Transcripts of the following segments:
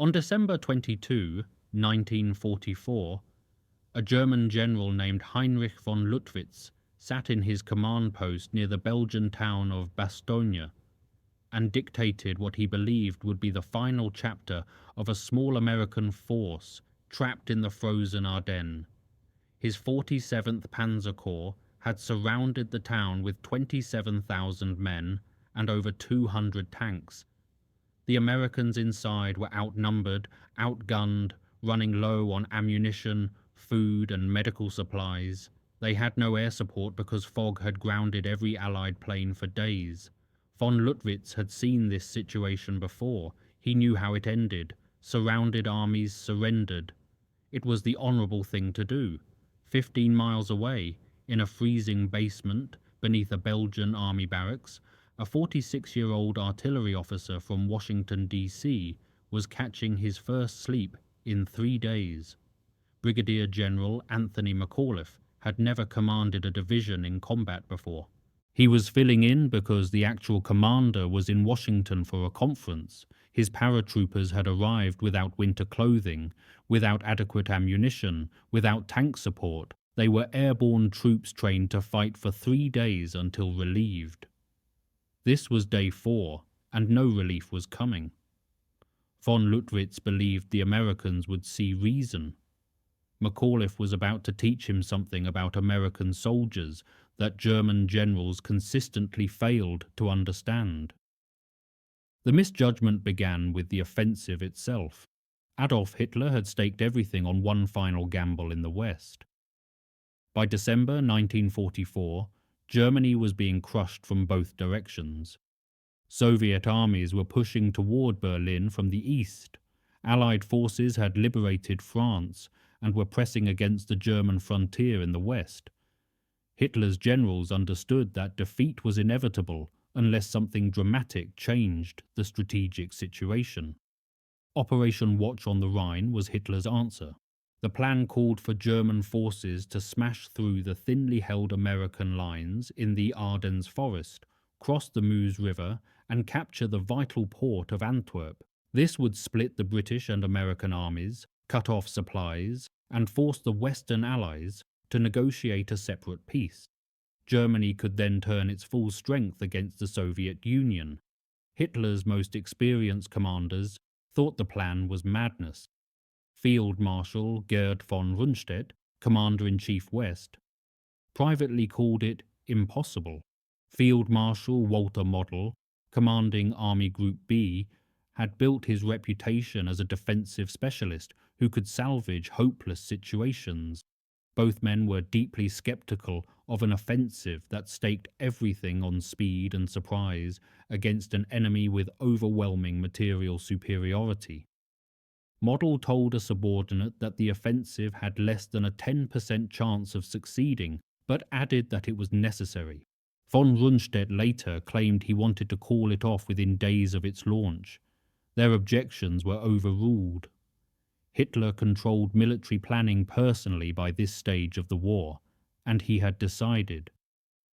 On December 22, 1944, a German general named Heinrich von Lüttwitz sat in his command post near the Belgian town of Bastogne and dictated what he believed would be the final chapter of a small American force trapped in the frozen Ardennes. His 47th Panzer Corps had surrounded the town with 27,000 men and over 200 tanks. The Americans inside were outnumbered, outgunned, running low on ammunition, food and medical supplies. They had no air support because fog had grounded every Allied plane for days. Von Lüttwitz had seen this situation before. He knew how it ended. Surrounded armies surrendered. It was the honourable thing to do. 15 miles away, in a freezing basement beneath a Belgian army barracks, a 46-year-old artillery officer from Washington, D.C. was catching his first sleep in 3 days. Brigadier General Anthony McAuliffe had never commanded a division in combat before. He was filling in because the actual commander was in Washington for a conference. His paratroopers had arrived without winter clothing, without adequate ammunition, without tank support. They were airborne troops trained to fight for 3 days until relieved. This was day 4, and no relief was coming. Von Lüttwitz believed the Americans would see reason. McAuliffe was about to teach him something about American soldiers that German generals consistently failed to understand. The misjudgment began with the offensive itself. Adolf Hitler had staked everything on one final gamble in the West. By December 1944, Germany was being crushed from both directions. Soviet armies were pushing toward Berlin from the east. Allied forces had liberated France and were pressing against the German frontier in the west. Hitler's generals understood that defeat was inevitable unless something dramatic changed the strategic situation. Operation Watch on the Rhine was Hitler's answer. The plan called for German forces to smash through the thinly held American lines in the Ardennes forest, cross the Meuse River, and capture the vital port of Antwerp. This would split the British and American armies, cut off supplies, and force the Western Allies to negotiate a separate peace. Germany could then turn its full strength against the Soviet Union. Hitler's most experienced commanders thought the plan was madness. Field Marshal Gerd von Rundstedt, Commander-in-Chief West, privately called it impossible. Field Marshal Walter Model, commanding Army Group B, had built his reputation as a defensive specialist who could salvage hopeless situations. Both men were deeply skeptical of an offensive that staked everything on speed and surprise against an enemy with overwhelming material superiority. Model told a subordinate that the offensive had less than a 10% chance of succeeding, but added that it was necessary. Von Rundstedt later claimed he wanted to call it off within days of its launch. Their objections were overruled. Hitler controlled military planning personally by this stage of the war, and he had decided.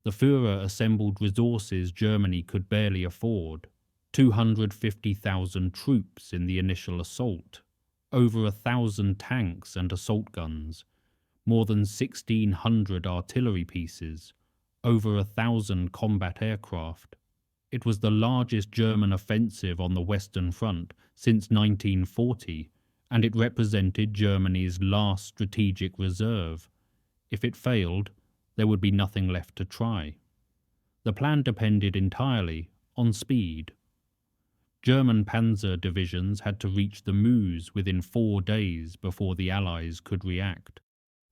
The Führer assembled resources Germany could barely afford. 250,000 troops in the initial assault, over 1,000 tanks and assault guns, more than 1,600 artillery pieces, over 1,000 combat aircraft. It was the largest German offensive on the Western Front since 1940, and it represented Germany's last strategic reserve. If it failed, there would be nothing left to try. The plan depended entirely on speed. German panzer divisions had to reach the Meuse within 4 days before the Allies could react.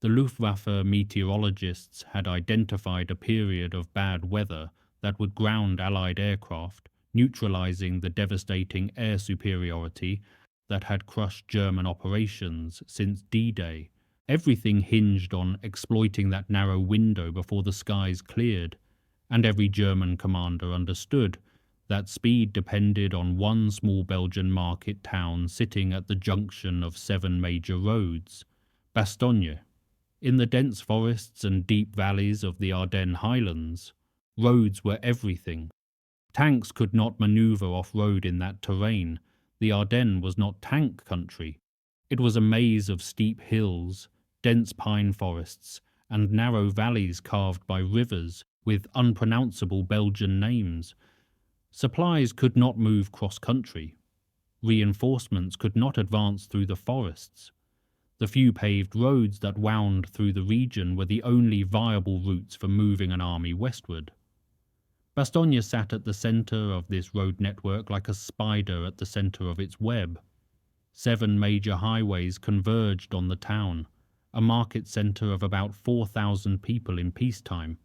The Luftwaffe meteorologists had identified a period of bad weather that would ground Allied aircraft, neutralizing the devastating air superiority that had crushed German operations since D-Day. Everything hinged on exploiting that narrow window before the skies cleared, and every German commander understood that speed depended on one small Belgian market town sitting at the junction of 7 major roads, Bastogne. In the dense forests and deep valleys of the Ardennes highlands, roads were everything. Tanks could not maneuver off-road in that terrain. The Ardennes was not tank country. It was a maze of steep hills, dense pine forests, and narrow valleys carved by rivers with unpronounceable Belgian names. Supplies could not move cross-country. Reinforcements could not advance through the forests. The few paved roads that wound through the region were the only viable routes for moving an army westward. Bastogne sat at the centre of this road network like a spider at the centre of its web. 7 major highways converged on the town, a market centre of about 4,000 people in peacetime.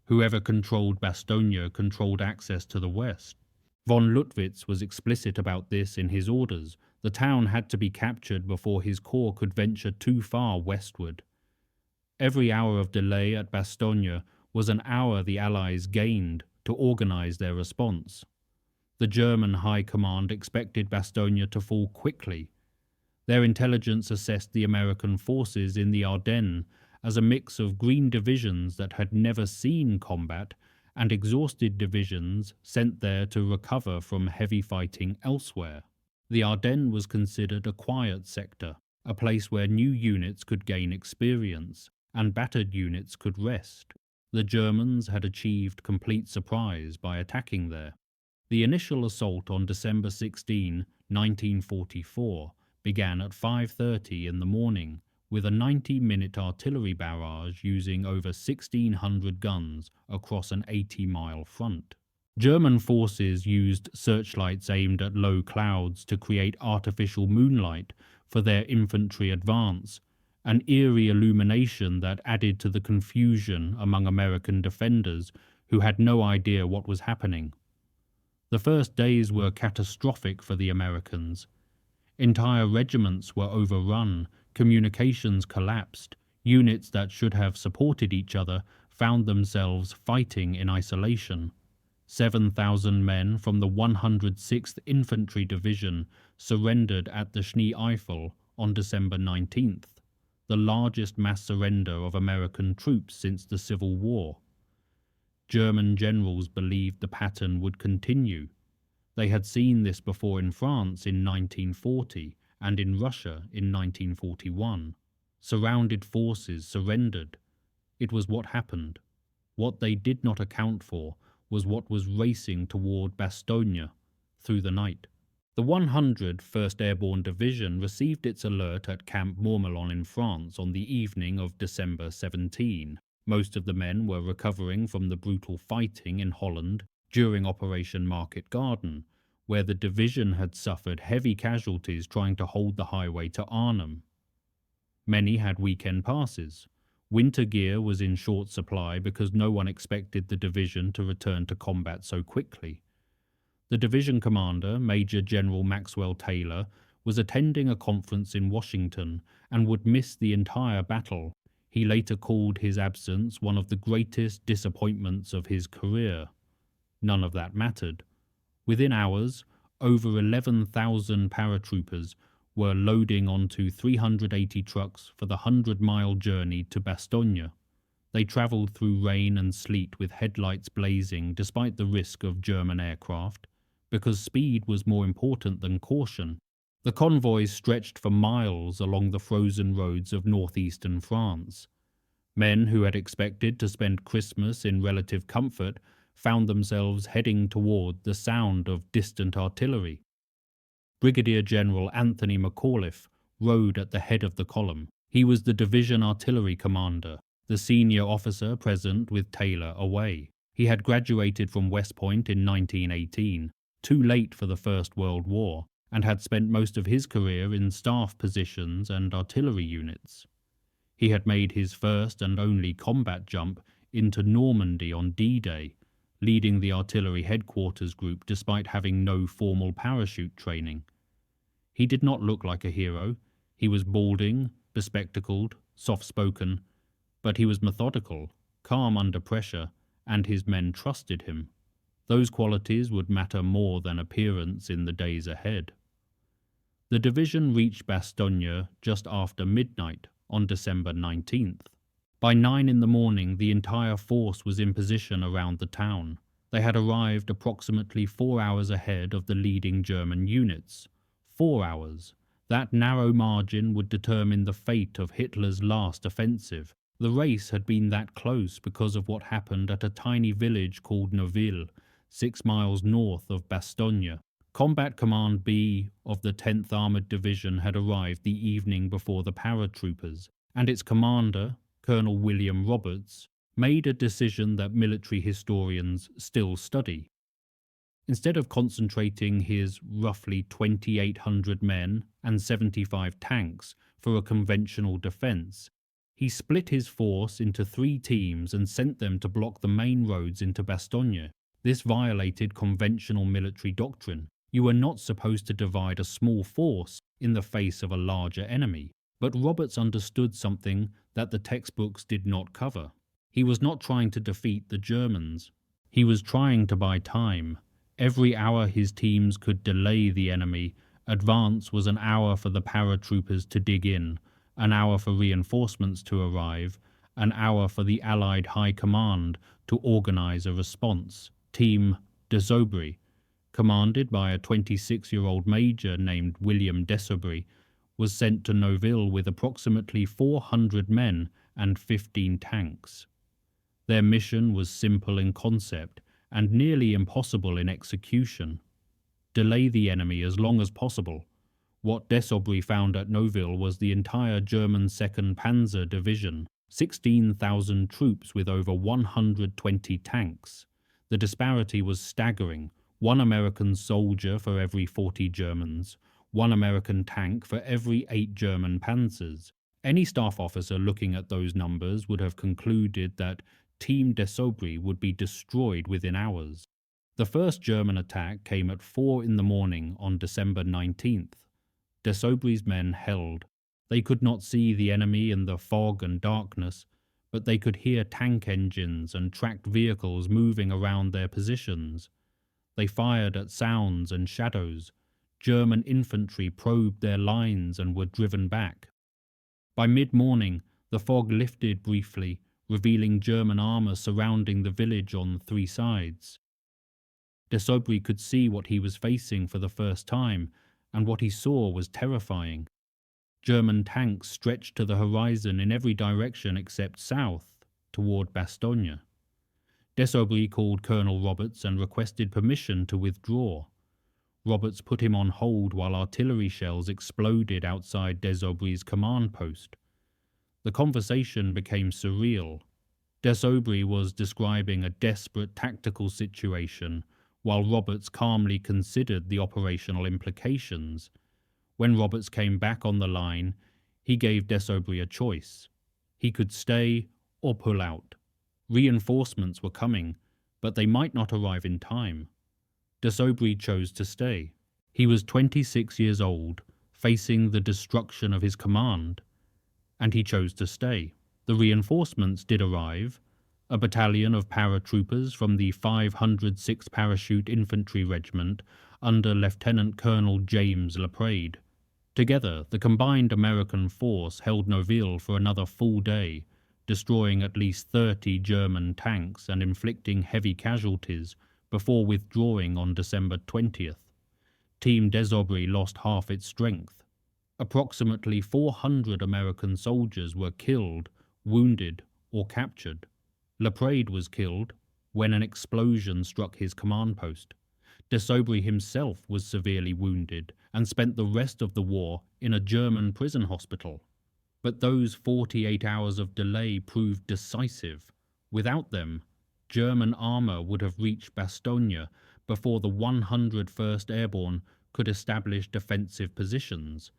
Whoever controlled Bastogne controlled access to the west. Von Lüttwitz was explicit about this in his orders. The town had to be captured before his corps could venture too far westward. Every hour of delay at Bastogne was an hour the Allies gained to organize their response. The German High Command expected Bastogne to fall quickly. Their intelligence assessed the American forces in the Ardennes as a mix of green divisions that had never seen combat and exhausted divisions sent there to recover from heavy fighting elsewhere. The Ardennes was considered a quiet sector, a place where new units could gain experience and battered units could rest. The Germans had achieved complete surprise by attacking there. The initial assault on December 16, 1944, began at 5:30 in the morning with a 90-minute artillery barrage using over 1,600 guns across an 80-mile front. German forces used searchlights aimed at low clouds to create artificial moonlight for their infantry advance, an eerie illumination that added to the confusion among American defenders who had no idea what was happening. The first days were catastrophic for the Americans. Entire regiments were overrun, communications collapsed, units that should have supported each other found themselves fighting in isolation. 7,000 men from the 106th Infantry Division surrendered at the Schnee-Eifel on December 19th, the largest mass surrender of American troops since the Civil War. German generals believed the pattern would continue. They had seen this before in France in 1940 and in Russia in 1941. Surrounded forces surrendered. It was what happened. What they did not account for was what was racing toward Bastogne through the night. The 101st Airborne Division received its alert at Camp Mourmelon in France on the evening of December 17. Most of the men were recovering from the brutal fighting in Holland during Operation Market Garden, where the division had suffered heavy casualties trying to hold the highway to Arnhem. Many had weekend passes. Winter gear was in short supply because no one expected the division to return to combat so quickly. The division commander, Major General Maxwell Taylor, was attending a conference in Washington and would miss the entire battle. He later called his absence one of the greatest disappointments of his career. None of that mattered. Within hours, over 11,000 paratroopers were loading onto 380 trucks for the 100-mile journey to Bastogne. They travelled through rain and sleet with headlights blazing despite the risk of German aircraft, because speed was more important than caution. The convoys stretched for miles along the frozen roads of northeastern France. Men who had expected to spend Christmas in relative comfort found themselves heading toward the sound of distant artillery. Brigadier General Anthony McAuliffe rode at the head of the column. He was the division artillery commander, the senior officer present with Taylor away. He had graduated from West Point in 1918, too late for the First World War, and had spent most of his career in staff positions and artillery units. He had made his first and only combat jump into Normandy on D-Day, leading the artillery headquarters group despite having no formal parachute training. He did not look like a hero. He was balding, bespectacled, soft-spoken, but he was methodical, calm under pressure, and his men trusted him. Those qualities would matter more than appearance in the days ahead. The division reached Bastogne just after midnight on December 19th. By 9 in the morning, the entire force was in position around the town. They had arrived approximately 4 hours ahead of the leading German units, 4 hours. That narrow margin would determine the fate of Hitler's last offensive. The race had been that close because of what happened at a tiny village called Neuville, 6 miles north of Bastogne. Combat Command B of the 10th Armoured Division had arrived the evening before the paratroopers, and its commander, Colonel William Roberts, made a decision that military historians still study. Instead of concentrating his roughly 2,800 men and 75 tanks for a conventional defence, he split his force into 3 teams and sent them to block the main roads into Bastogne. This violated conventional military doctrine. You were not supposed to divide a small force in the face of a larger enemy. But Roberts understood something that the textbooks did not cover. He was not trying to defeat the Germans. He was trying to buy time. Every hour his teams could delay the enemy, advance was an hour for the paratroopers to dig in, an hour for reinforcements to arrive, an hour for the Allied High Command to organize a response. Team Desaubry, commanded by a 26-year-old major named William Desaubry, was sent to Neuville with approximately 400 men and 15 tanks. Their mission was simple in concept and nearly impossible in execution. Delay the enemy as long as possible. What Desaubry found at Neuville was the entire German 2nd Panzer Division, 16,000 troops with over 120 tanks. The disparity was staggering. 1 American soldier for every 40 Germans, 1 American tank for every 8 German panzers. Any staff officer looking at those numbers would have concluded that Team Desaubry would be destroyed within hours. The first German attack came at 4 in the morning on December 19th. Desaubry's men held. They could not see the enemy in the fog and darkness, but they could hear tank engines and tracked vehicles moving around their positions. They fired at sounds and shadows. German infantry probed their lines and were driven back. By mid-morning, the fog lifted briefly, revealing German armour surrounding the village on 3 sides. Desaubry could see what he was facing for the first time, and what he saw was terrifying. German tanks stretched to the horizon in every direction except south, toward Bastogne. Desaubry called Colonel Roberts and requested permission to withdraw. Roberts put him on hold while artillery shells exploded outside Desaubry's command post. The conversation became surreal. Desaubry was describing a desperate tactical situation, while Roberts calmly considered the operational implications. When Roberts came back on the line, he gave Desaubry a choice. He could stay or pull out. Reinforcements were coming, but they might not arrive in time. Desaubry chose to stay. He was 26 years old, facing the destruction of his command, and he chose to stay. The reinforcements did arrive, a battalion of paratroopers from the 506th Parachute Infantry Regiment under Lieutenant Colonel James Laprade. Together, the combined American force held Neuville for another full day, destroying at least 30 German tanks and inflicting heavy casualties before withdrawing on December 20th. Team Desaubry lost half its strength. Approximately 400 American soldiers were killed, wounded, or captured. Laprade was killed when an explosion struck his command post. Desaubry himself was severely wounded and spent the rest of the war in a German prison hospital. But those 48 hours of delay proved decisive. Without them, German armour would have reached Bastogne before the 101st Airborne could establish defensive positions.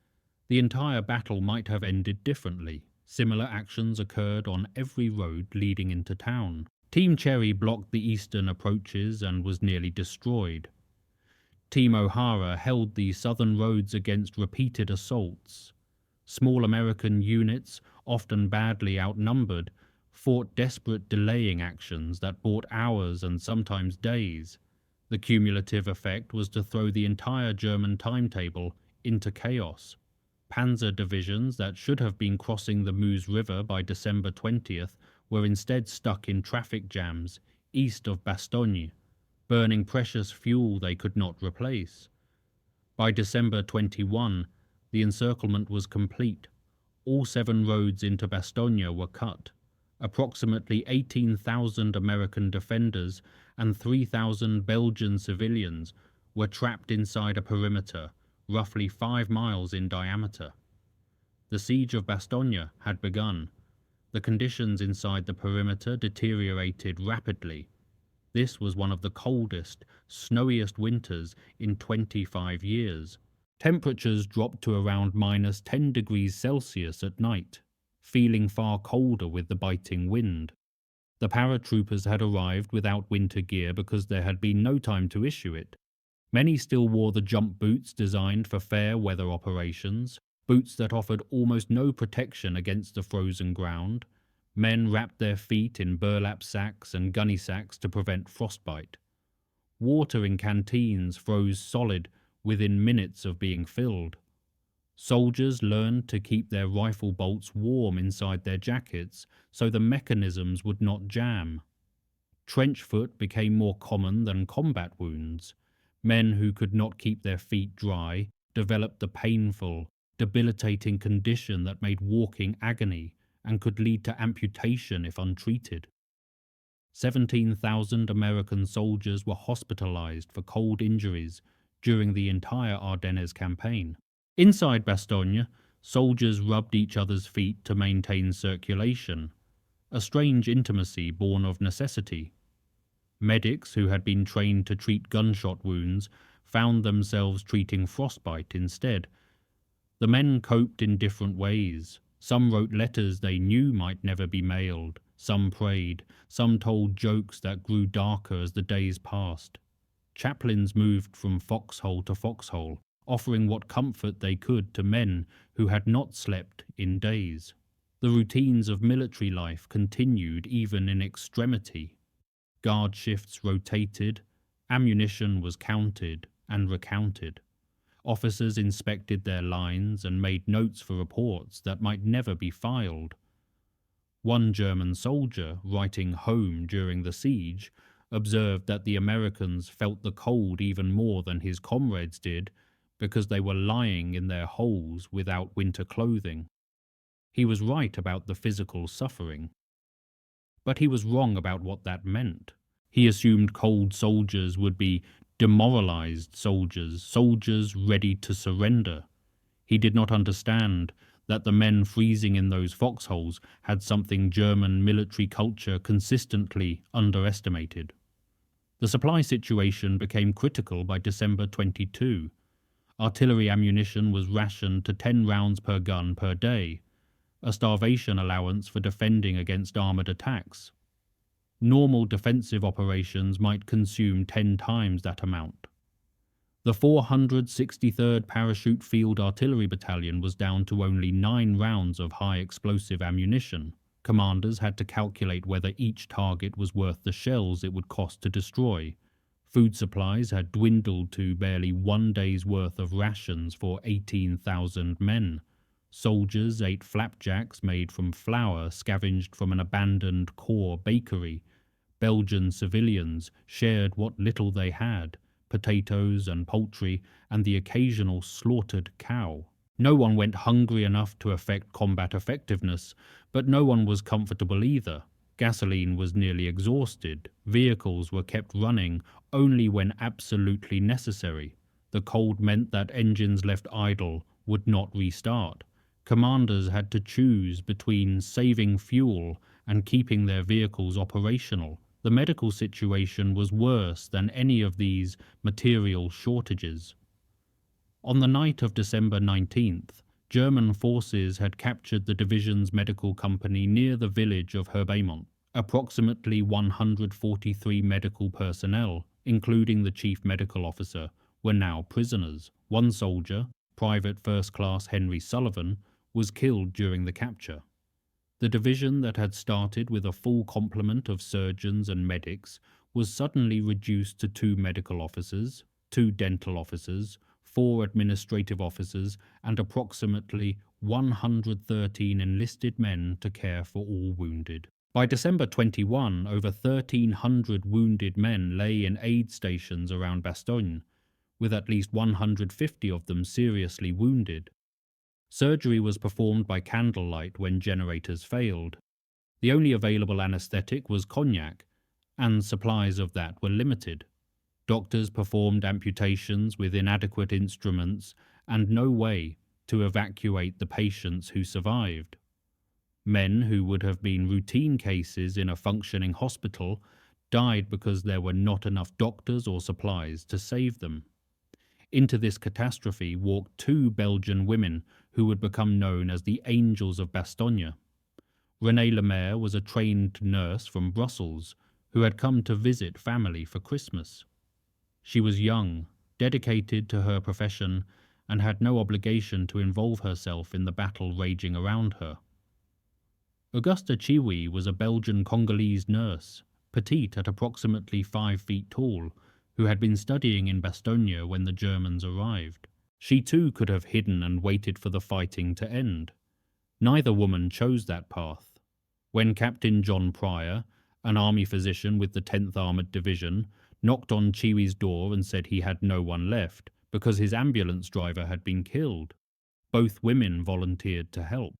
The entire battle might have ended differently. Similar actions occurred on every road leading into town. Team Cherry blocked the eastern approaches and was nearly destroyed. Team O'Hara held the southern roads against repeated assaults. Small American units, often badly outnumbered, fought desperate delaying actions that bought hours and sometimes days. The cumulative effect was to throw the entire German timetable into chaos. Panzer divisions that should have been crossing the Meuse River by December 20th were instead stuck in traffic jams east of Bastogne, burning precious fuel they could not replace. By December 21, the encirclement was complete. All 7 roads into Bastogne were cut. Approximately 18,000 American defenders and 3,000 Belgian civilians were trapped inside a perimeter, roughly 5 miles in diameter. The Siege of Bastogne had begun. The conditions inside the perimeter deteriorated rapidly. This was one of the coldest, snowiest winters in 25 years. Temperatures dropped to around -10 degrees Celsius at night, feeling far colder with the biting wind. The paratroopers had arrived without winter gear because there had been no time to issue it. Many still wore the jump boots designed for fair weather operations, boots that offered almost no protection against the frozen ground. Men wrapped their feet in burlap sacks and gunny sacks to prevent frostbite. Water in canteens froze solid within minutes of being filled. Soldiers learned to keep their rifle bolts warm inside their jackets so the mechanisms would not jam. Trench foot became more common than combat wounds. Men who could not keep their feet dry developed the painful, debilitating condition that made walking agony and could lead to amputation if untreated. 17,000 American soldiers were hospitalized for cold injuries during the entire Ardennes campaign. Inside Bastogne, soldiers rubbed each other's feet to maintain circulation, a strange intimacy born of necessity. Medics who had been trained to treat gunshot wounds found themselves treating frostbite instead. The men coped in different ways. Some wrote letters they knew might never be mailed, some prayed, some told jokes that grew darker as the days passed. Chaplains moved from foxhole to foxhole, offering what comfort they could to men who had not slept in days. The routines of military life continued even in extremity. Guard shifts rotated, ammunition was counted and recounted. Officers inspected their lines and made notes for reports that might never be filed. One German soldier, writing home during the siege, observed that the Americans felt the cold even more than his comrades did because they were lying in their holes without winter clothing. He was right about the physical suffering. But he was wrong about what that meant. He assumed cold soldiers would be demoralized soldiers, soldiers ready to surrender. He did not understand that the men freezing in those foxholes had something German military culture consistently underestimated. The supply situation became critical by December 22. Artillery ammunition was rationed to 10 rounds per gun per day, a starvation allowance for defending against armoured attacks. Normal defensive operations might consume 10 times that amount. The 463rd Parachute Field Artillery Battalion was down to only 9 rounds of high explosive ammunition. Commanders had to calculate whether each target was worth the shells it would cost to destroy. Food supplies had dwindled to barely 1 day's worth of rations for 18,000 men. Soldiers ate flapjacks made from flour scavenged from an abandoned Corps bakery. Belgian civilians shared what little they had, potatoes and poultry and the occasional slaughtered cow. No one went hungry enough to affect combat effectiveness, but no one was comfortable either. Gasoline was nearly exhausted. Vehicles were kept running only when absolutely necessary. The cold meant that engines left idle would not restart. Commanders had to choose between saving fuel and keeping their vehicles operational. The medical situation was worse than any of these material shortages. On the night of December 19th, German forces had captured the division's medical company near the village of Herbemont. Approximately 143 medical personnel, including the chief medical officer, were now prisoners. One soldier, Private First Class Henry Sullivan, was killed during the capture. The division that had started with a full complement of surgeons and medics was suddenly reduced to 2 medical officers, 2 dental officers, 4 administrative officers, and approximately 113 enlisted men to care for all wounded. By December 21, over 1,300 wounded men lay in aid stations around Bastogne, with at least 150 of them seriously wounded. Surgery was performed by candlelight when generators failed. The only available anesthetic was cognac, and supplies of that were limited. Doctors performed amputations with inadequate instruments and no way to evacuate the patients who survived. Men who would have been routine cases in a functioning hospital died because there were not enough doctors or supplies to save them. Into this catastrophe walked two Belgian women who would become known as the Angels of Bastogne. Renée Lemaire was a trained nurse from Brussels who had come to visit family for Christmas. She was young, dedicated to her profession, and had no obligation to involve herself in the battle raging around her. Augusta Chiwi was a Belgian Congolese nurse, petite at approximately 5 feet tall, who had been studying in Bastogne when the Germans arrived. She too could have hidden and waited for the fighting to end. Neither woman chose that path. When Captain John Pryor, an army physician with the 10th Armoured Division, knocked on Chiwi's door and said he had no one left because his ambulance driver had been killed, both women volunteered to help.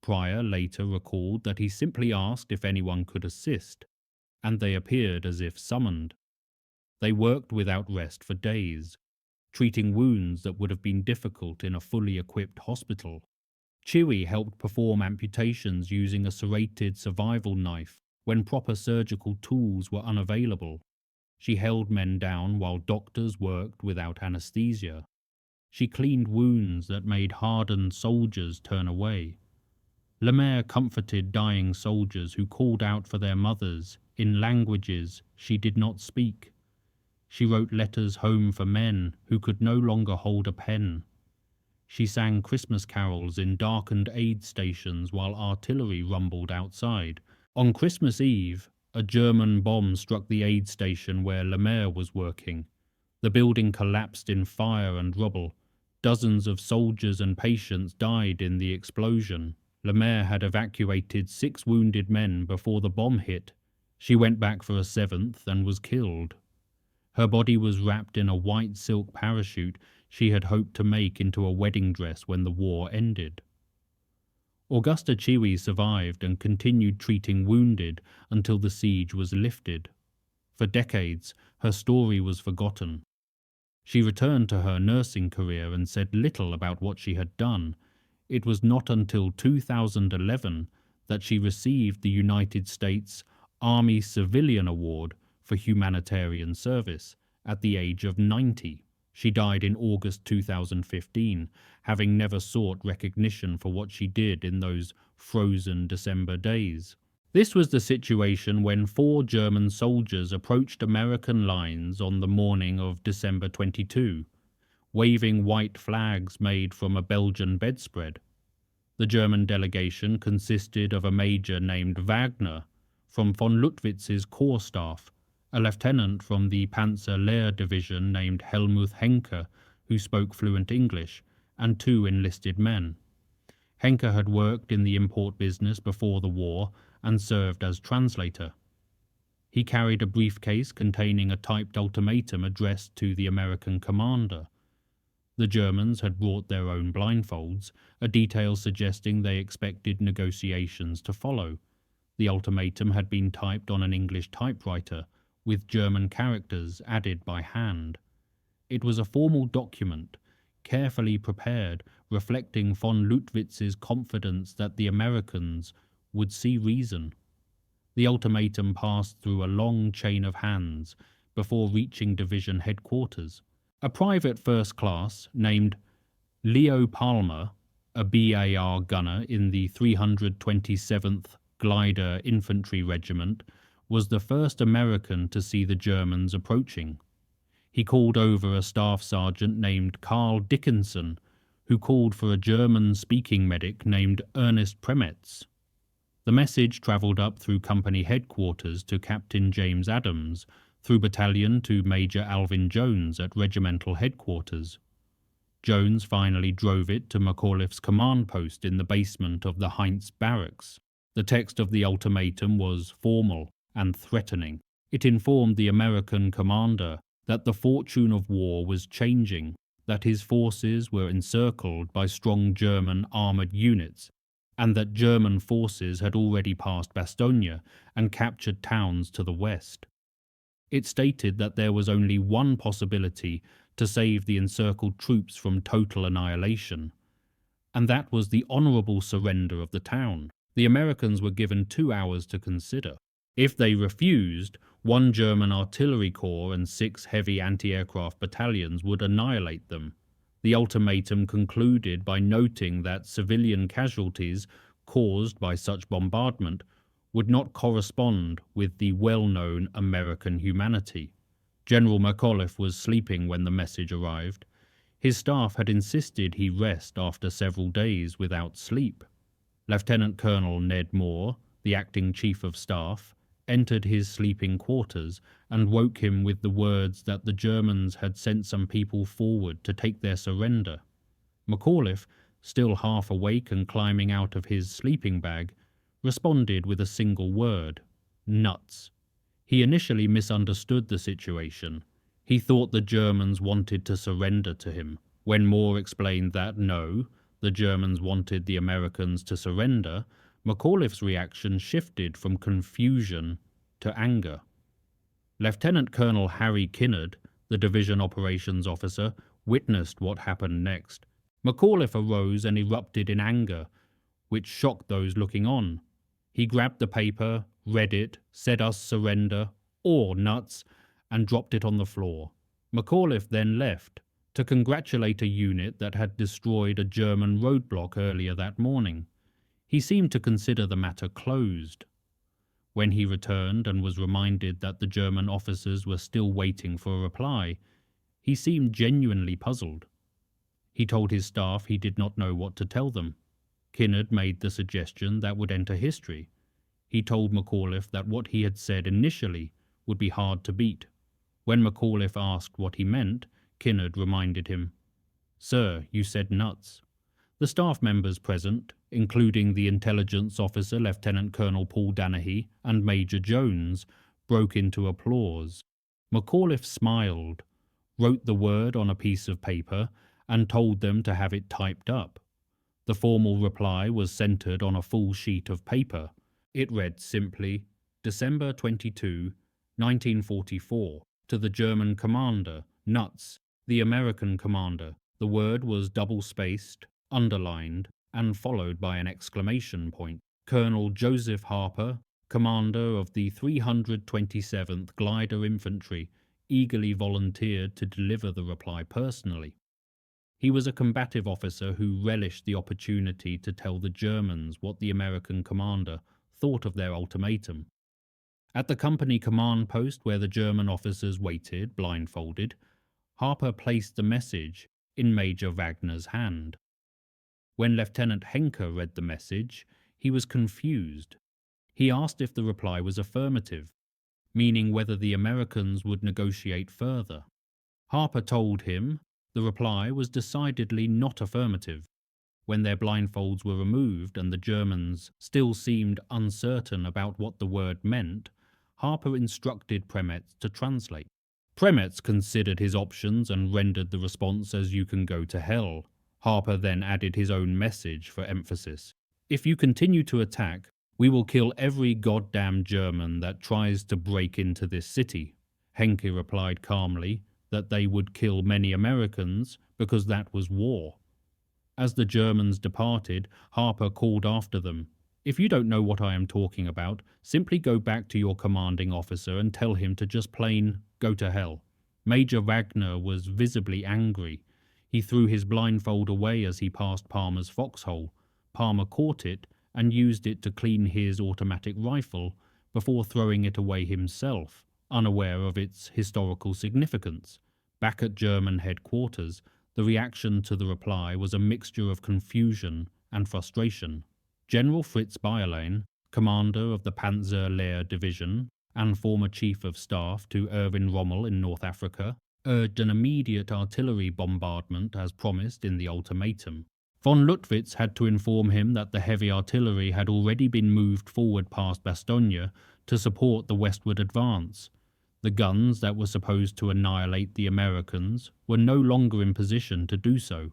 Pryor later recalled that he simply asked if anyone could assist, and they appeared as if summoned. They worked without rest for days, treating wounds that would have been difficult in a fully equipped hospital. Chiwi helped perform amputations using a serrated survival knife when proper surgical tools were unavailable. She held men down while doctors worked without anesthesia. She cleaned wounds that made hardened soldiers turn away. Lemaire comforted dying soldiers who called out for their mothers in languages she did not speak. She wrote letters home for men who could no longer hold a pen. She sang Christmas carols in darkened aid stations while artillery rumbled outside. On Christmas Eve, a German bomb struck the aid station where Lemaire was working. The building collapsed in fire and rubble. Dozens of soldiers and patients died in the explosion. Lemaire had evacuated 6 wounded men before the bomb hit. She went back for a 7th and was killed. Her body was wrapped in a white silk parachute she had hoped to make into a wedding dress when the war ended. Augusta Chiwi survived and continued treating wounded until the siege was lifted. For decades, her story was forgotten. She returned to her nursing career and said little about what she had done. It was not until 2011 that she received the United States Army Civilian Award for humanitarian service at the age of 90. She died in August 2015, having never sought recognition for what she did in those frozen December days. This was the situation when 4 German soldiers approached American lines on the morning of December 22, waving white flags made from a Belgian bedspread. The German delegation consisted of a major named Wagner from von Lüttwitz's corps staff, a lieutenant from the Panzer Lehr Division named Helmuth Henke, who spoke fluent English, and 2 enlisted men. Henke had worked in the import business before the war and served as translator. He carried a briefcase containing a typed ultimatum addressed to the American commander. The Germans had brought their own blindfolds, a detail suggesting they expected negotiations to follow. The ultimatum had been typed on an English typewriter, with German characters added by hand. It was a formal document, carefully prepared, reflecting von Lüttwitz's confidence that the Americans would see reason. The ultimatum passed through a long chain of hands before reaching division headquarters. A private first class named Leo Palmer, a BAR gunner in the 327th Glider Infantry Regiment, was the first American to see the Germans approaching. He called over a staff sergeant named Carl Dickinson, who called for a German-speaking medic named Ernest Premetz. The message travelled up through company headquarters to Captain James Adams, through battalion to Major Alvin Jones at regimental headquarters. Jones finally drove it to McAuliffe's command post in the basement of the Heinz barracks. The text of the ultimatum was formal and threatening. It informed the American commander that the fortune of war was changing, that his forces were encircled by strong German armoured units, and that German forces had already passed Bastogne and captured towns to the west. It stated that there was only one possibility to save the encircled troops from total annihilation, and that was the honourable surrender of the town. The Americans were given 2 hours to consider. If they refused, 1 German artillery corps and 6 heavy anti-aircraft battalions would annihilate them. The ultimatum concluded by noting that civilian casualties caused by such bombardment would not correspond with the well-known American humanity. General McAuliffe was sleeping when the message arrived. His staff had insisted he rest after several days without sleep. Lieutenant Colonel Ned Moore, the acting chief of staff, entered his sleeping quarters and woke him with the words that the Germans had sent some people forward to take their surrender. McAuliffe, still half awake and climbing out of his sleeping bag, responded with a single word: nuts. He initially misunderstood the situation. He thought the Germans wanted to surrender to him. When Moore explained that no, the Germans wanted the Americans to surrender, McAuliffe's reaction shifted from confusion to anger. Lieutenant Colonel Harry Kinnard, the division operations officer, witnessed what happened next. McAuliffe arose and erupted in anger, which shocked those looking on. He grabbed the paper, read it, said us surrender, or nuts, and dropped it on the floor. McAuliffe then left to congratulate a unit that had destroyed a German roadblock earlier that morning. He seemed to consider the matter closed. When he returned and was reminded that the German officers were still waiting for a reply, he seemed genuinely puzzled. He told his staff he did not know what to tell them. Kinnard made the suggestion that would enter history. He told McAuliffe that what he had said initially would be hard to beat. When McAuliffe asked what he meant, Kinnard reminded him, "Sir, you said nuts." The staff members present, including the intelligence officer Lieutenant Colonel Paul Danahy and Major Jones, broke into applause. McAuliffe smiled, wrote the word on a piece of paper, and told them to have it typed up. The formal reply was centered on a full sheet of paper. It read simply, December 22, 1944, to the German commander, nuts, the American commander. The word was double-spaced, underlined, and followed by an exclamation point. Colonel Joseph Harper, commander of the 327th Glider Infantry, eagerly volunteered to deliver the reply personally. He was a combative officer who relished the opportunity to tell the Germans what the American commander thought of their ultimatum. At the company command post where the German officers waited, blindfolded, Harper placed the message in Major Wagner's hand. When Lieutenant Henke read the message, he was confused. He asked if the reply was affirmative, meaning whether the Americans would negotiate further. Harper told him the reply was decidedly not affirmative. When their blindfolds were removed and the Germans still seemed uncertain about what the word meant, Harper instructed Premetz to translate. Premetz considered his options and rendered the response as "you can go to hell." Harper then added his own message for emphasis. "If you continue to attack, we will kill every goddamn German that tries to break into this city." Henke replied calmly that they would kill many Americans because that was war. As the Germans departed, Harper called after them, "If you don't know what I am talking about, simply go back to your commanding officer and tell him to just plain go to hell." Major Wagner was visibly angry. He threw his blindfold away as he passed Palmer's foxhole. Palmer caught it and used it to clean his automatic rifle before throwing it away himself, unaware of its historical significance. Back at German headquarters, the reaction to the reply was a mixture of confusion and frustration. General Fritz Bayerlein, commander of the Panzer Division and former chief of staff to Erwin Rommel in North Africa, urged an immediate artillery bombardment as promised in the ultimatum. Von Lüttwitz had to inform him that the heavy artillery had already been moved forward past Bastogne to support the westward advance. The guns that were supposed to annihilate the Americans were no longer in position to do so.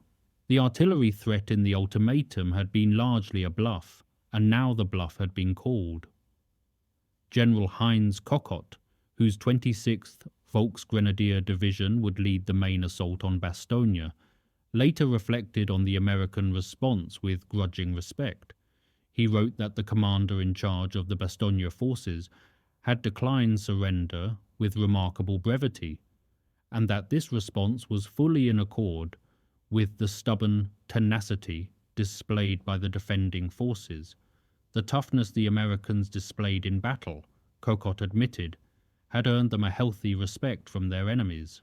The artillery threat in the ultimatum had been largely a bluff, and now the bluff had been called. General Heinz Kockott, whose 26th Volksgrenadier Division would lead the main assault on Bastogne, later reflected on the American response with grudging respect. He wrote that the commander in charge of the Bastogne forces had declined surrender with remarkable brevity, and that this response was fully in accord with the stubborn tenacity displayed by the defending forces. The toughness the Americans displayed in battle, Kockott admitted, had earned them a healthy respect from their enemies.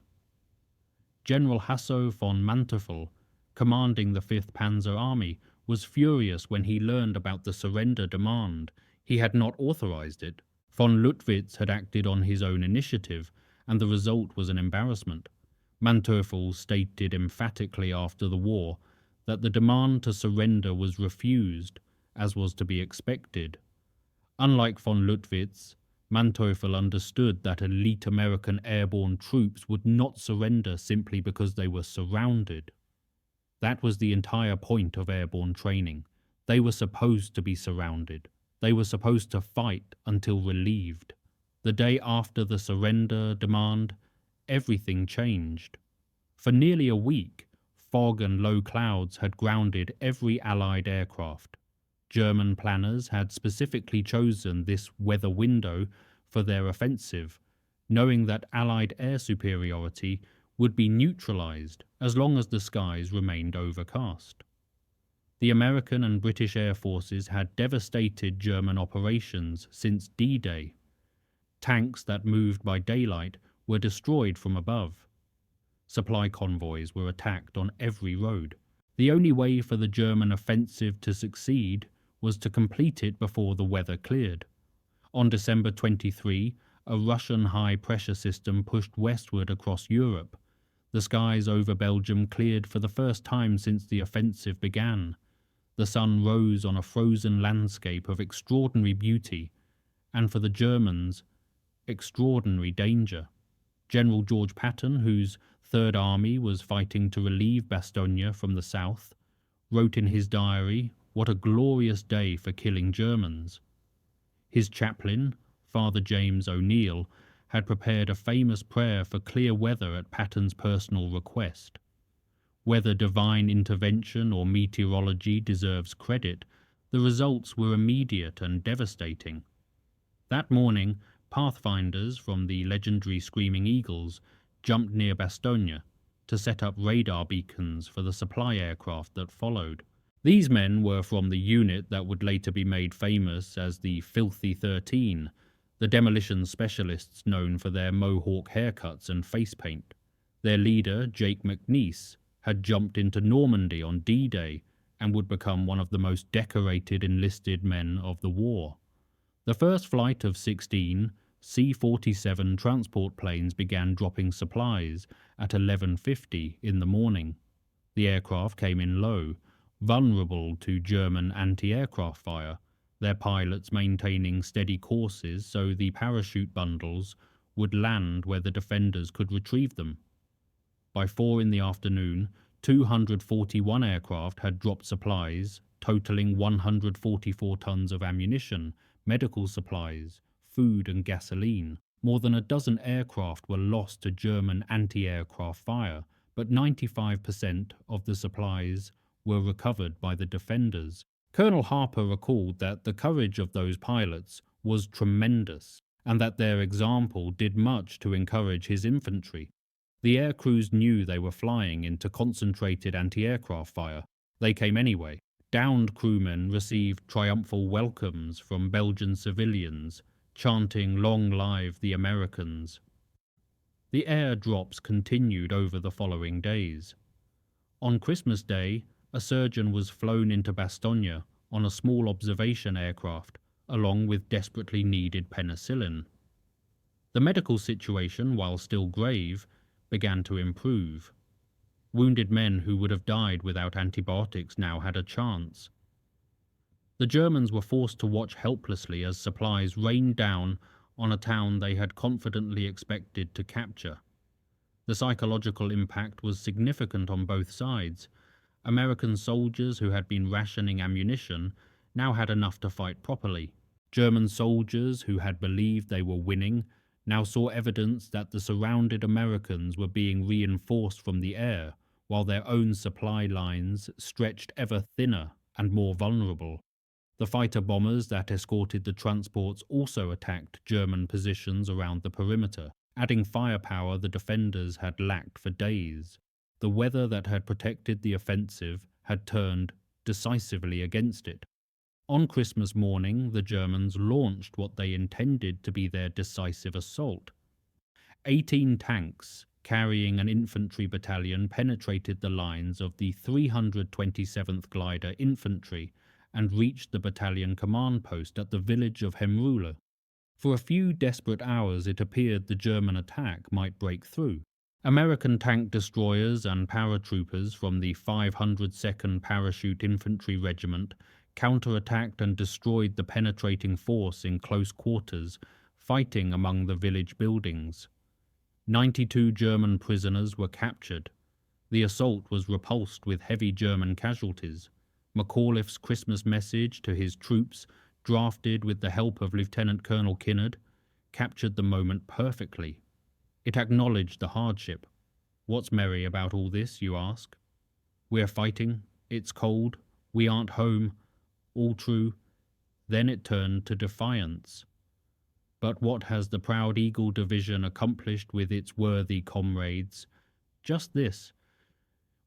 General Hasso von Manteuffel, commanding the 5th Panzer Army, was furious when he learned about the surrender demand. He had not authorized it. Von Lüttwitz had acted on his own initiative, and the result was an embarrassment. Manteuffel stated emphatically after the war that the demand to surrender was refused, as was to be expected. Unlike von Lüttwitz, Manteuffel understood that elite American airborne troops would not surrender simply because they were surrounded. That was the entire point of airborne training. They were supposed to be surrounded. They were supposed to fight until relieved. The day after the surrender demand, everything changed. For nearly a week, fog and low clouds had grounded every Allied aircraft. German planners had specifically chosen this weather window for their offensive, knowing that Allied air superiority would be neutralized as long as the skies remained overcast. The American and British air forces had devastated German operations since D-Day. Tanks that moved by daylight were destroyed from above. Supply convoys were attacked on every road. The only way for the German offensive to succeed was to complete it before the weather cleared. On December 23, a Russian high-pressure system pushed westward across Europe. The skies over Belgium cleared for the first time since the offensive began. The sun rose on a frozen landscape of extraordinary beauty, and for the Germans, extraordinary danger. General George Patton, whose Third Army was fighting to relieve Bastogne from the south, wrote in his diary, "What a glorious day for killing Germans." His chaplain, Father James O'Neill, had prepared a famous prayer for clear weather at Patton's personal request. Whether divine intervention or meteorology deserves credit, the results were immediate and devastating. That morning, pathfinders from the legendary Screaming Eagles jumped near Bastogne to set up radar beacons for the supply aircraft that followed. These men were from the unit that would later be made famous as the Filthy 13, the demolition specialists known for their mohawk haircuts and face paint. Their leader, Jake McNeice, had jumped into Normandy on D-Day and would become one of the most decorated enlisted men of the war. The first flight of 16 C-47 transport planes began dropping supplies at 11:50 in the morning. The aircraft came in low, vulnerable to German anti-aircraft fire, their pilots maintaining steady courses so the parachute bundles would land where the defenders could retrieve them. By 4 in the afternoon, 241 aircraft had dropped supplies, totaling 144 tons of ammunition, medical supplies, food and gasoline. More than a dozen aircraft were lost to German anti-aircraft fire, but 95% of the supplies were recovered by the defenders. Colonel Harper recalled that the courage of those pilots was tremendous, and that their example did much to encourage his infantry. The air crews knew they were flying into concentrated anti-aircraft fire. They came anyway. Downed crewmen received triumphal welcomes from Belgian civilians, chanting "Long live the Americans." The air drops continued over the following days. On Christmas Day, a surgeon was flown into Bastogne on a small observation aircraft, along with desperately needed penicillin. The medical situation, while still grave, began to improve. Wounded men who would have died without antibiotics now had a chance. The Germans were forced to watch helplessly as supplies rained down on a town they had confidently expected to capture. The psychological impact was significant on both sides. American soldiers who had been rationing ammunition now had enough to fight properly. German soldiers who had believed they were winning now saw evidence that the surrounded Americans were being reinforced from the air, while their own supply lines stretched ever thinner and more vulnerable. The fighter bombers that escorted the transports also attacked German positions around the perimeter, adding firepower the defenders had lacked for days. The weather that had protected the offensive had turned decisively against it. On Christmas morning, the Germans launched what they intended to be their decisive assault. 18 tanks carrying an infantry battalion penetrated the lines of the 327th Glider Infantry and reached the battalion command post at the village of Hemrule. For a few desperate hours it appeared the German attack might break through. American tank destroyers and paratroopers from the 502nd Parachute Infantry Regiment counterattacked and destroyed the penetrating force in close quarters, fighting among the village buildings. 92 German prisoners were captured. The assault was repulsed with heavy German casualties. McAuliffe's Christmas message to his troops, drafted with the help of Lieutenant Colonel Kinnard, captured the moment perfectly. It acknowledged the hardship. What's merry about all this, you ask? We're fighting, it's cold, we aren't home, all true. Then it turned to defiance. But what has the proud Eagle Division accomplished with its worthy comrades? Just this.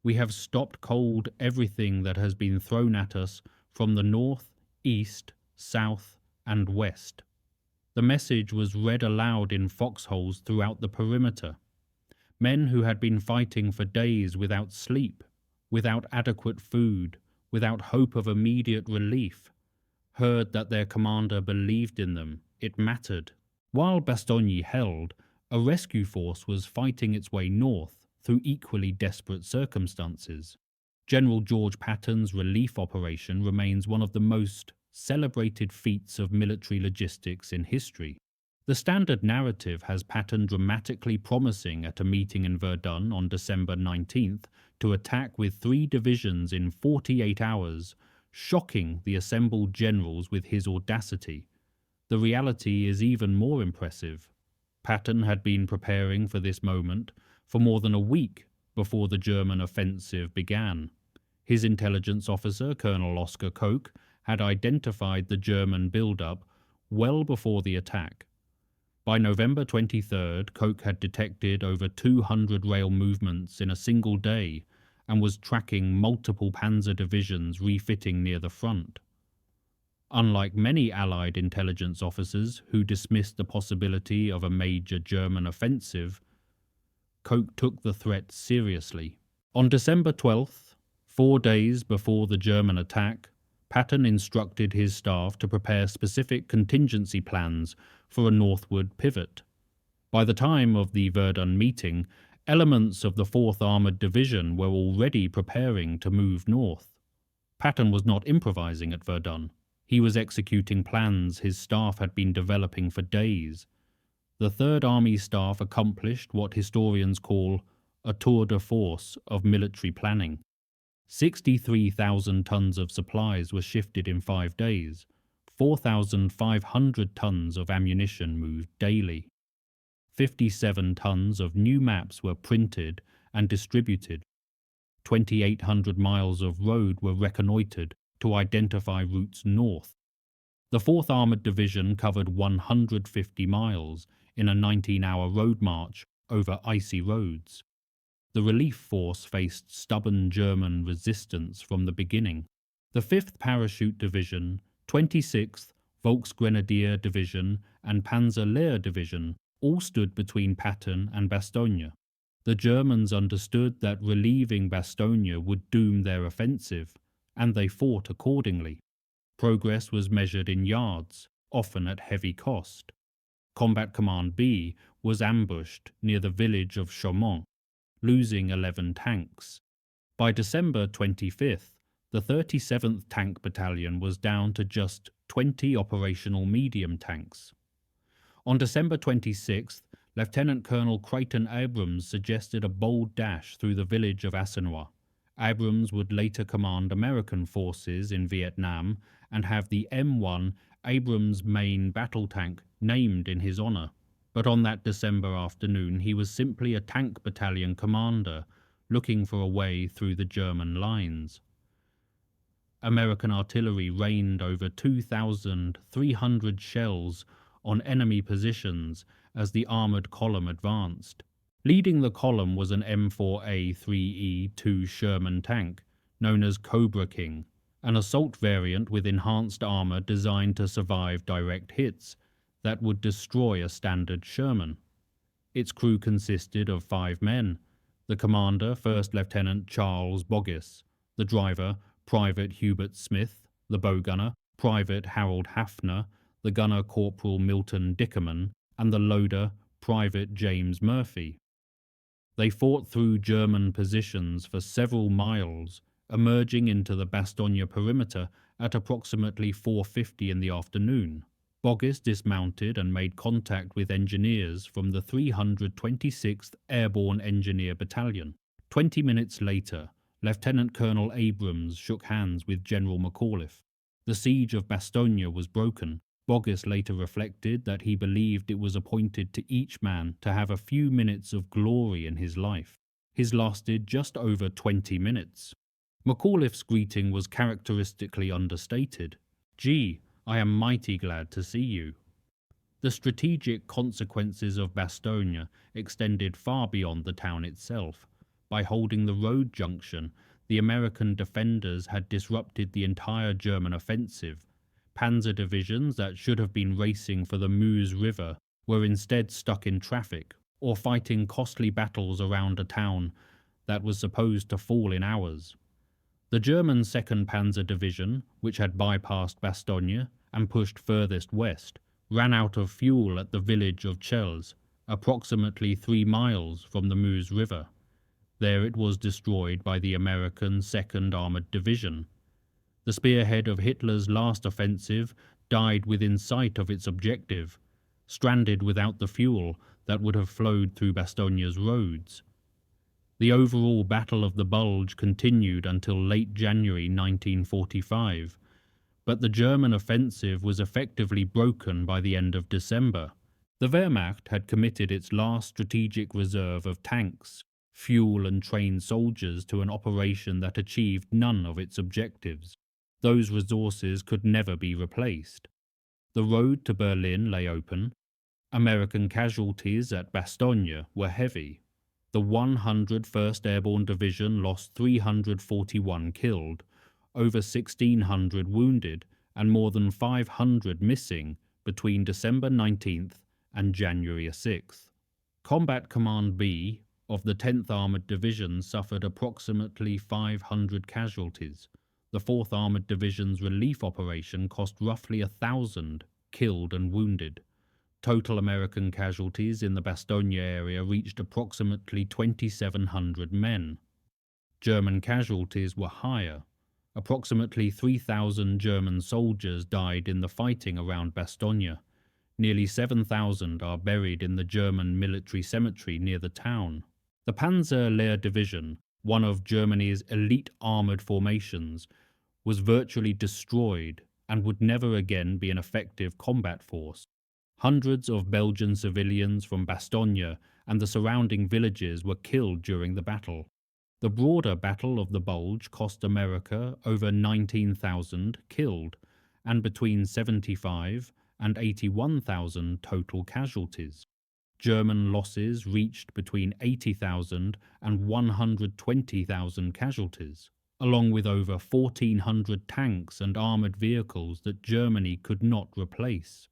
We have stopped cold everything that has been thrown at us from the north, east, south, and west. The message was read aloud in foxholes throughout the perimeter. Men who had been fighting for days without sleep, without adequate food, without hope of immediate relief, heard that their commander believed in them. It mattered. While Bastogne held, a rescue force was fighting its way north through equally desperate circumstances. General George Patton's relief operation remains one of the most celebrated feats of military logistics in history. The standard narrative has Patton dramatically promising at a meeting in Verdun on December 19th to attack with 3 divisions in 48 hours, shocking the assembled generals with his audacity. The reality is even more impressive. Patton had been preparing for this moment for more than a week before the German offensive began. His intelligence officer, Colonel Oscar Koch, had identified the German build-up well before the attack. By November 23rd, Koch had detected over 200 rail movements in a single day and was tracking multiple panzer divisions refitting near the front. Unlike many Allied intelligence officers who dismissed the possibility of a major German offensive, Koch took the threat seriously. On December 12th, 4 days before the German attack, Patton instructed his staff to prepare specific contingency plans for a northward pivot. By the time of the Verdun meeting, elements of the 4th Armoured Division were already preparing to move north. Patton was not improvising at Verdun. He was executing plans his staff had been developing for days. The 3rd Army staff accomplished what historians call a tour de force of military planning. 63,000 tons of supplies were shifted in 5 days. 4,500 tons of ammunition moved daily. 57 tons of new maps were printed and distributed. 2,800 miles of road were reconnoitred to identify routes north. The 4th Armoured Division covered 150 miles in a 19-hour road march over icy roads. The relief force faced stubborn German resistance from the beginning. The 5th Parachute Division, 26th Volksgrenadier Division and Panzer Lehr Division all stood between Patton and Bastogne. The Germans understood that relieving Bastogne would doom their offensive, and they fought accordingly. Progress was measured in yards, often at heavy cost. Combat Command B was ambushed near the village of Chaumont, losing 11 tanks. By December 25th, the 37th Tank Battalion was down to just 20 operational medium tanks. On December 26th, Lieutenant Colonel Creighton Abrams suggested a bold dash through the village of Assenois. Abrams would later command American forces in Vietnam and have the M1 Abrams main battle tank named in his honor. But on that December afternoon, he was simply a tank battalion commander looking for a way through the German lines. American artillery rained over 2,300 shells on enemy positions as the armored column advanced. Leading the column was an M4A3E2 Sherman tank, known as Cobra King, an assault variant with enhanced armor designed to survive direct hits that would destroy a standard Sherman. Its crew consisted of 5 men: the commander, First Lieutenant Charles Boggis; the driver, Private Hubert Smith; the bowgunner, Private Harold Hafner; the gunner, Corporal Milton Dickerman; and the loader, Private James Murphy. They fought through German positions for several miles, emerging into the Bastogne perimeter at approximately 4:50 in the afternoon. Boggis dismounted and made contact with engineers from the 326th Airborne Engineer Battalion. 20 minutes later, Lieutenant Colonel Abrams shook hands with General McAuliffe. The Siege of Bastogne was broken. Boggis later reflected that he believed it was appointed to each man to have a few minutes of glory in his life. His lasted just over 20 minutes. McAuliffe's greeting was characteristically understated. "Gee, I am mighty glad to see you." The strategic consequences of Bastogne extended far beyond the town itself. By holding the road junction, the American defenders had disrupted the entire German offensive. Panzer divisions that should have been racing for the Meuse River were instead stuck in traffic, or fighting costly battles around a town that was supposed to fall in hours. The German 2nd Panzer Division, which had bypassed Bastogne and pushed furthest west, ran out of fuel at the village of Chelles, approximately 3 miles from the Meuse River. There it was destroyed by the American 2nd Armored Division. The spearhead of Hitler's last offensive died within sight of its objective, stranded without the fuel that would have flowed through Bastogne's roads. The overall Battle of the Bulge continued until late January 1945, but the German offensive was effectively broken by the end of December. The Wehrmacht had committed its last strategic reserve of tanks, fuel and trained soldiers to an operation that achieved none of its objectives. Those resources could never be replaced. The road to Berlin lay open. American casualties at Bastogne were heavy. The 101st Airborne Division lost 341 killed, over 1,600 wounded, and more than 500 missing between December 19th and January 6th. Combat Command B of the 10th Armored Division suffered approximately 500 casualties. The 4th Armored Division's relief operation cost roughly 1,000 killed and wounded. Total American casualties in the Bastogne area reached approximately 2,700 men. German casualties were higher. Approximately 3,000 German soldiers died in the fighting around Bastogne. Nearly 7,000 are buried in the German military cemetery near the town. The Panzer Lehr Division, one of Germany's elite armoured formations, was virtually destroyed and would never again be an effective combat force. Hundreds of Belgian civilians from Bastogne and the surrounding villages were killed during the battle. The broader Battle of the Bulge cost America over 19,000 killed and between 75 and 81,000 total casualties. German losses reached between 80,000 and 120,000 casualties, along with over 1,400 tanks and armoured vehicles that Germany could not replace.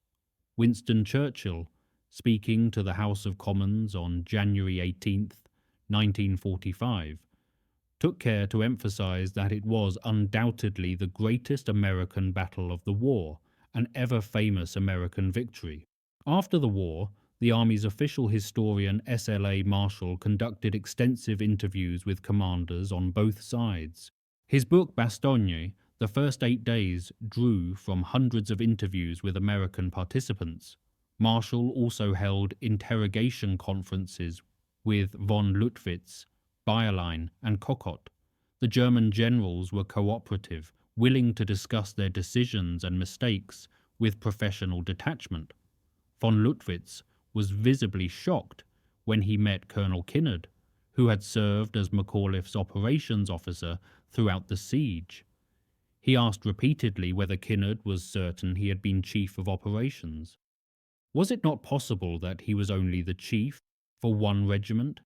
Winston Churchill, speaking to the House of Commons on January 18, 1945, took care to emphasize that it was undoubtedly the greatest American battle of the war, an ever-famous American victory. After the war, the Army's official historian S.L.A. Marshall conducted extensive interviews with commanders on both sides. His book Bastogne, The First 8 Days, drew from hundreds of interviews with American participants. Marshall also held interrogation conferences with von Lüttwitz, Bayerlein, and Kokott. The German generals were cooperative, willing to discuss their decisions and mistakes with professional detachment. Von Lüttwitz was visibly shocked when he met Colonel Kinnard, who had served as McAuliffe's operations officer throughout the siege. He asked repeatedly whether Kinnard was certain he had been chief of operations. Was it not possible that he was only the chief for one regiment?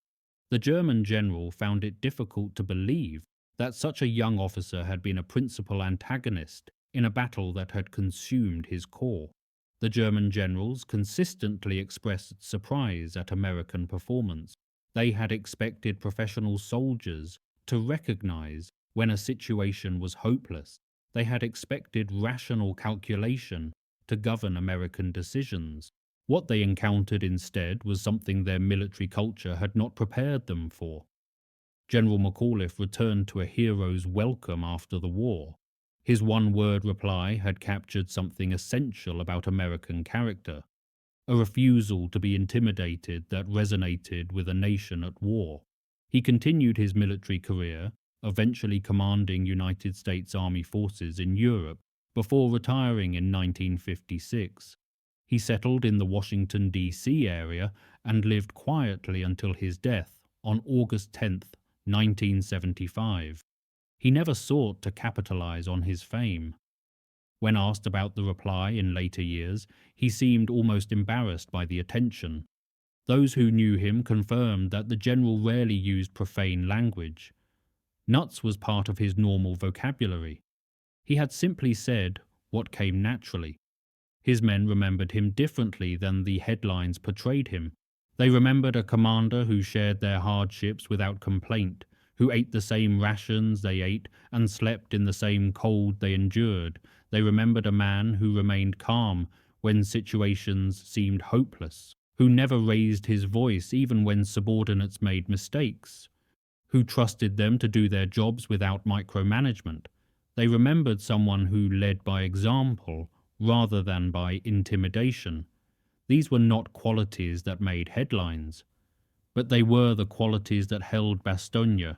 The German general found it difficult to believe that such a young officer had been a principal antagonist in a battle that had consumed his corps. The German generals consistently expressed surprise at American performance. They had expected professional soldiers to recognize when a situation was hopeless. They had expected rational calculation to govern American decisions. What they encountered instead was something their military culture had not prepared them for. General McAuliffe returned to a hero's welcome after the war. His one-word reply had captured something essential about American character, a refusal to be intimidated that resonated with a nation at war. He continued his military career, eventually commanding United States Army forces in Europe, before retiring in 1956. He settled in the Washington, D.C. area and lived quietly until his death on August 10, 1975. He never sought to capitalize on his fame. When asked about the reply in later years, he seemed almost embarrassed by the attention. Those who knew him confirmed that the general rarely used profane language. Nuts was part of his normal vocabulary. He had simply said what came naturally. His men remembered him differently than the headlines portrayed him. They remembered a commander who shared their hardships without complaint, who ate the same rations they ate and slept in the same cold they endured. They remembered a man who remained calm when situations seemed hopeless, who never raised his voice even when subordinates made mistakes, who trusted them to do their jobs without micromanagement. They remembered someone who led by example rather than by intimidation. These were not qualities that made headlines, but they were the qualities that held Bastogne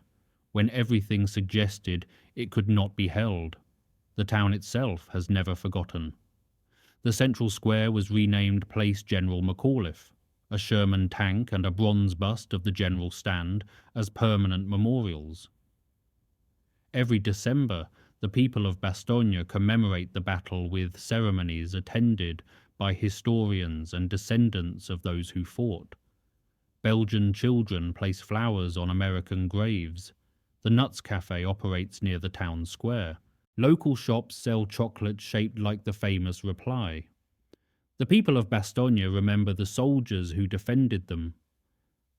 when everything suggested it could not be held. The town itself has never forgotten. The central square was renamed Place General McAuliffe. A Sherman tank and a bronze bust of the general stand as permanent memorials. Every December, the people of Bastogne commemorate the battle with ceremonies attended by historians and descendants of those who fought. Belgian children place flowers on American graves. The Nuts Cafe operates near the town square. Local shops sell chocolate shaped like the famous reply. The people of Bastogne remember the soldiers who defended them.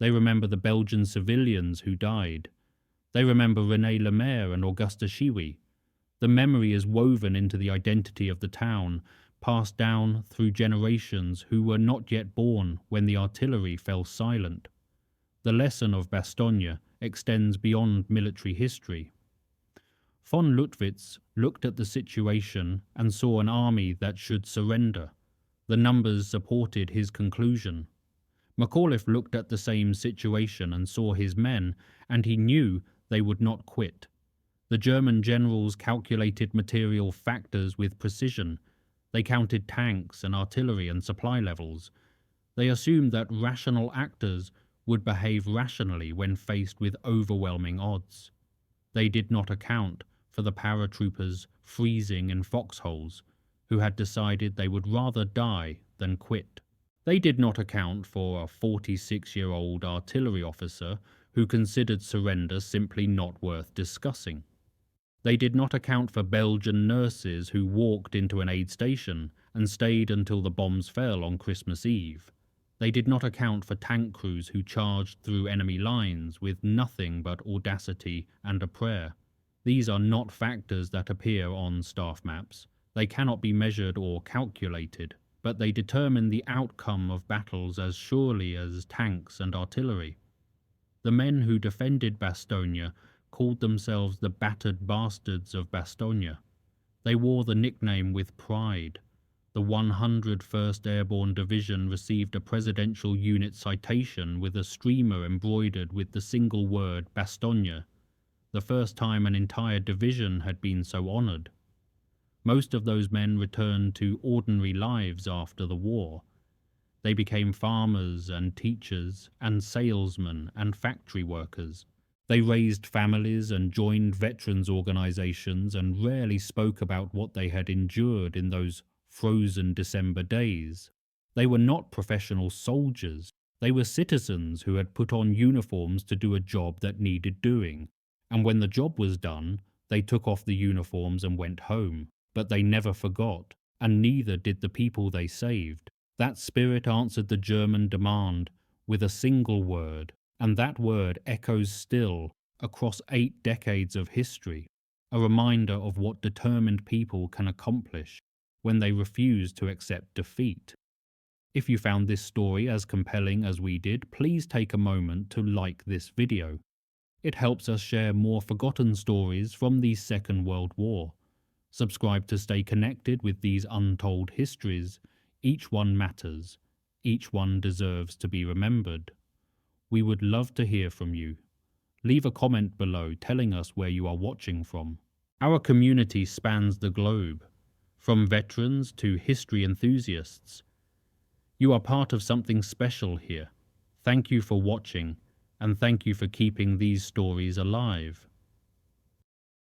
They remember the Belgian civilians who died. They remember René Lemaire and Augusta Chiwi. The memory is woven into the identity of the town, passed down through generations who were not yet born when the artillery fell silent. The lesson of Bastogne extends beyond military history. Von Lüttwitz looked at the situation and saw an army that should surrender. The numbers supported his conclusion. McAuliffe looked at the same situation and saw his men, and he knew they would not quit. The German generals calculated material factors with precision. They counted tanks and artillery and supply levels. They assumed that rational actors would behave rationally when faced with overwhelming odds. They did not account for the paratroopers freezing in foxholes, who had decided they would rather die than quit. They did not account for a 46-year-old artillery officer who considered surrender simply not worth discussing. They did not account for Belgian nurses who walked into an aid station and stayed until the bombs fell on Christmas Eve. They did not account for tank crews who charged through enemy lines with nothing but audacity and a prayer. These are not factors that appear on staff maps. They cannot be measured or calculated, but they determine the outcome of battles as surely as tanks and artillery. The men who defended Bastogne called themselves the battered bastards of Bastogne. They wore the nickname with pride. the 101st Airborne Division received a Presidential Unit citation with a streamer embroidered with the single word Bastogne, the first time an entire division had been so honored. Most of those men returned to ordinary lives after the war. They became farmers and teachers and salesmen and factory workers. They raised families and joined veterans organizations and rarely spoke about what they had endured in those frozen December days. They were not professional soldiers. They were citizens who had put on uniforms to do a job that needed doing. And when the job was done, they took off the uniforms and went home. But they never forgot, and neither did the people they saved. That spirit answered the German demand with a single word, and that word echoes still across 8 decades of history, a reminder of what determined people can accomplish when they refuse to accept defeat. If you found this story as compelling as we did, please take a moment to like this video. It helps us share more forgotten stories from the Second World War. Subscribe to stay connected with these untold histories. Each one matters. Each one deserves to be remembered. We would love to hear from you. Leave a comment below telling us where you are watching from. Our community spans the globe, from veterans to history enthusiasts. You are part of something special here. Thank you for watching, and thank you for keeping these stories alive.